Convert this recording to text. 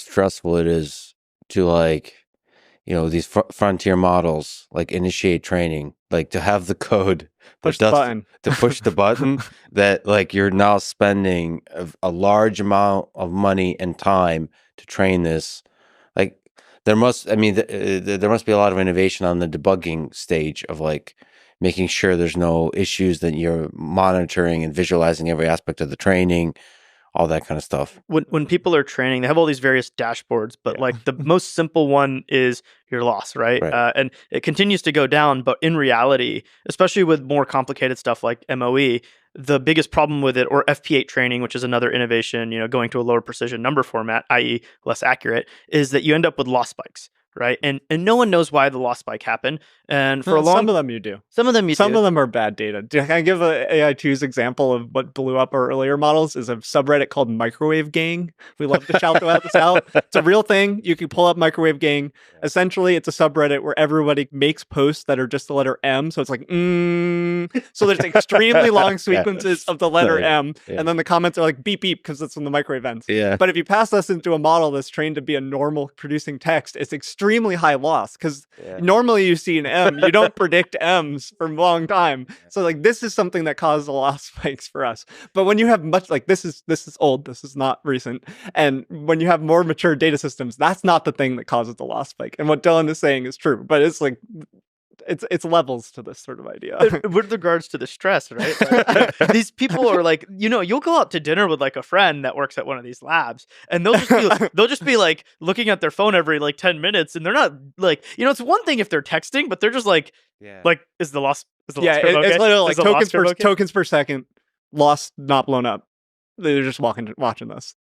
stressful it is to like, these frontier models like initiate training, like to have the code Push the button. to push the button that like you're now spending a large amount of money and time to train this. Like there must be a lot of innovation on the debugging stage of like making sure there's no issues, that you're monitoring and visualizing every aspect of the training, all that kind of stuff. When people are training, they have all these various dashboards, but like the most simple one is your loss, right? And it continues to go down, but in reality, especially with more complicated stuff like MOE, the biggest problem with it, or FP8 training, which is another innovation, going to a lower precision number format, i.e. less accurate, is that you end up with loss spikes. Right. And no one knows why the loss spike happened. And for some of them you do. Some of them you do. Some of them are bad data. Can I give a AI2's example of what blew up our earlier models? Is a subreddit called Microwave Gang. We love to shout this out. It's a real thing. You can pull up Microwave Gang. Essentially, it's a subreddit where everybody makes posts that are just the letter M. So it's like, So there's extremely long sequences of the letter M. And then the comments are like beep, beep, because it's when the microwave ends. But if you pass this into a model that's trained to be a normal producing text, it's extremely high loss, because normally you see an M, you don't predict M's for a long time. So like this is something that causes a loss spikes for us. But when you have much, like this is old, this is not recent. And when you have more mature data systems, that's not the thing that causes the loss spike. And what Dylan is saying is true, but it's like it's levels to this sort of idea. With regards to the stress, right? Like, these people are like, you'll go out to dinner with like a friend that works at one of these labs, and they'll just be like looking at their phone every like 10 minutes, and they're not like, it's one thing if they're texting, but they're just like, is the loss curve okay? It's literally like tokens per second, loss not blown up. They're just watching this.